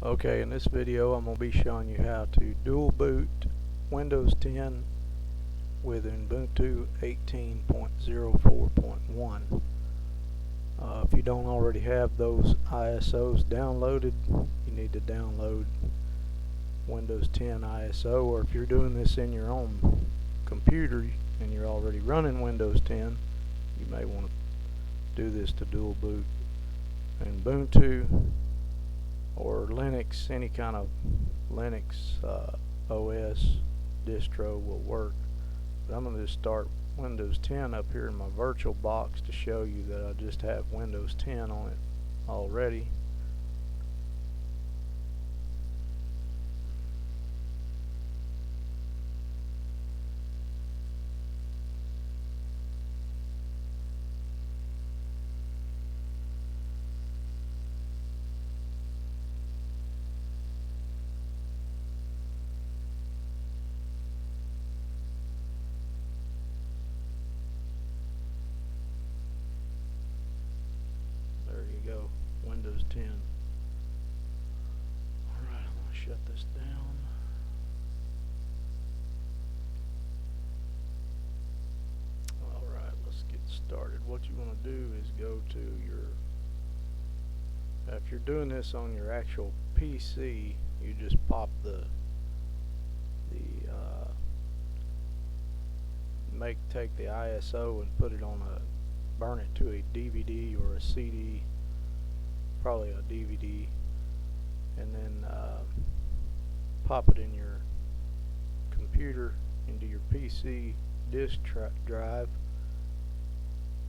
Okay, in this video I'm going to be showing you how to dual boot Windows 10 with Ubuntu 18.04.1. If you don't already have those ISOs downloaded, you need to download Windows 10 ISO, or if you're doing this in your own computer and you're already running Windows 10, you may want to do this to dual boot Ubuntu or Linux. Any kind of Linux OS distro will work. But I'm going to just start Windows 10 up here in my VirtualBox to show you that I just have Windows 10 on it already. There you go, Windows 10. Alright, I'm going to shut this down. Alright, let's get started. What you want to do is go to your, if you're doing this on your actual PC, you just pop take the ISO and put it on burn it to a DVD or a CD, probably a DVD, and then pop it in your computer into your PC disk drive.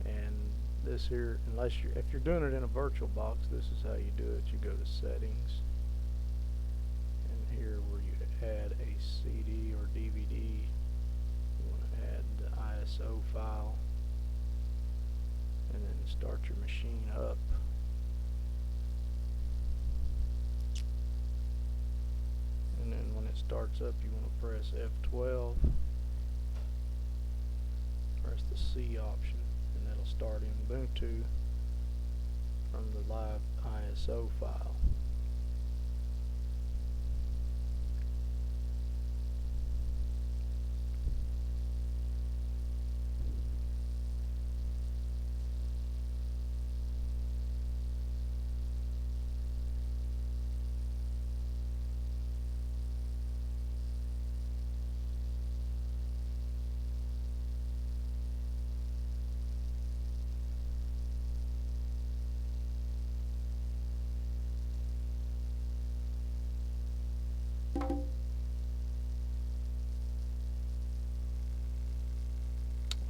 And this here, if you're doing it in a VirtualBox, this is how you do it. You go to settings, and here where you add a CD or DVD, you want to add the ISO file, and then start your machine up. And then when it starts up, you want to press F12, press the C option, and that'll start Ubuntu from the live ISO file.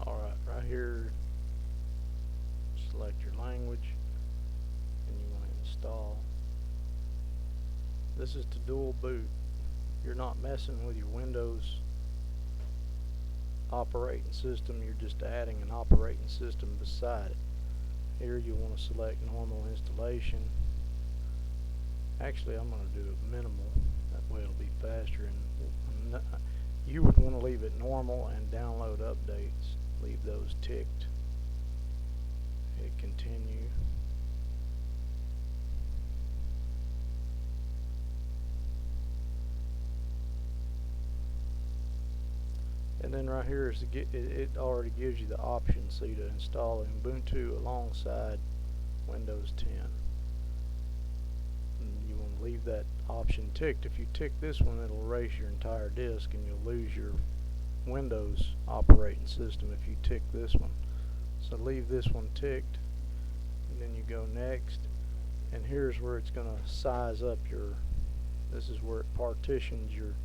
Alright, right here, select your language, and you want to install. This is to dual boot. You're not messing with your Windows operating system, you're just adding an operating system beside it. Here you want to select normal installation. Actually, I'm going to do it minimal, that way it'll be faster. And you would want to leave it normal, and download updates, leave those ticked. Hit continue. And then right here is it already gives you the option, see, to install Ubuntu alongside Windows 10. And you want to leave that option ticked. If you tick this one, it'll erase your entire disk and you'll lose your Windows operating system if you tick this one. So leave this one ticked, and then you go next, and here's where it's going to size up your, this is where it partitions your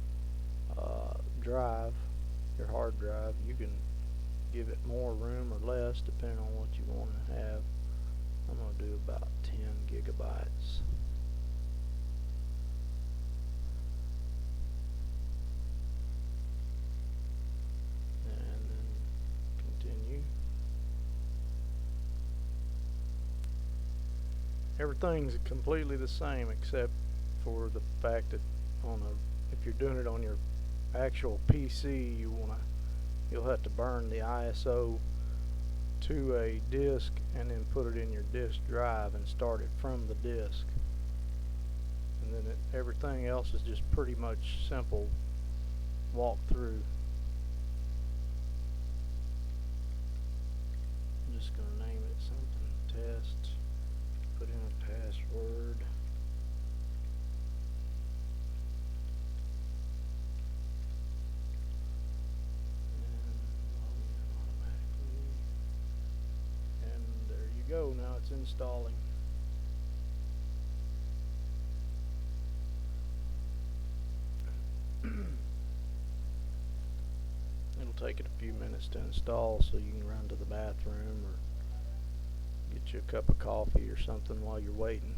drive, your hard drive. You can give it more room or less depending on what you want to have. I'm going to do about 10 gigabytes. And then continue. Everything's completely the same except for the fact that if you're doing it on your actual PC, you'll have to burn the ISO to a disk and then put it in your disk drive and start it from the disk. and then everything else is just pretty much simple walkthrough. I'm just going to name it something, test, put in a password. Go, now it's installing. It'll take it a few minutes to install, so you can run to the bathroom or get you a cup of coffee or something while you're waiting.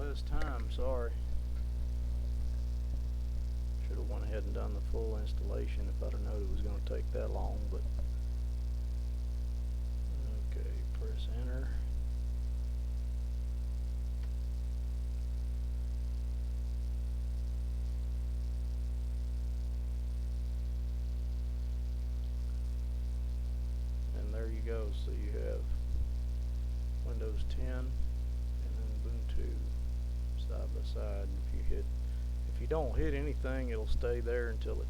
less time, sorry. Should have went ahead and done the full installation if I'd have known it was going to take that long, but okay, press enter. And there you go. So you have Windows 10 and Ubuntu side by side. If you don't hit anything, it'll stay there until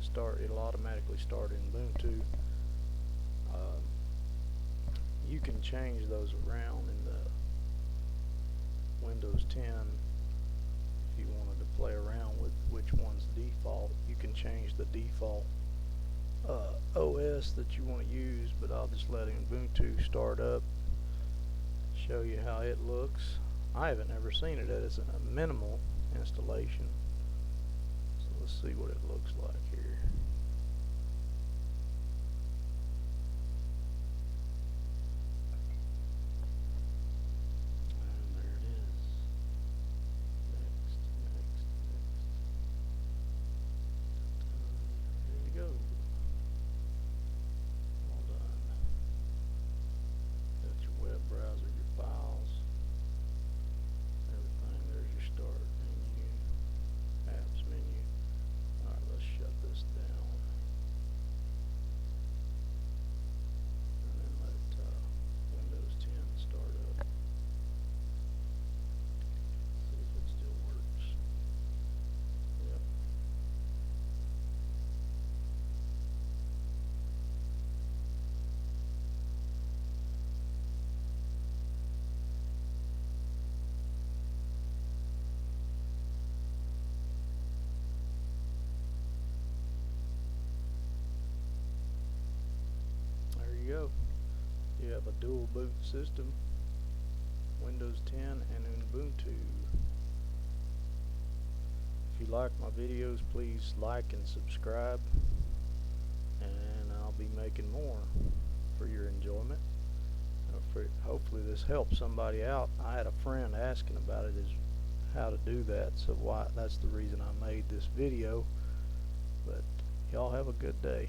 it'll automatically start in Ubuntu. You can change those around in the Windows 10 if you wanted to play around with which one's default. You can change the default OS that you want to use, but I'll just let Ubuntu start up, show you how it looks. I haven't ever seen it as a minimal installation, so let's see what it looks like here. And there it is. Next. There you go. All done. Got your web browser, your files, everything. There's your start menu, apps menu. Alright, let's shut this down. And then let Windows 10 start up. See if it still works. Yep. There you go. You have a dual boot system, Windows 10 and Ubuntu. If you like my videos, please like and subscribe, and I'll be making more for your enjoyment. Hopefully this helps somebody out. I had a friend asking about it, is how to do that, so that's the reason I made this video. But y'all have a good day.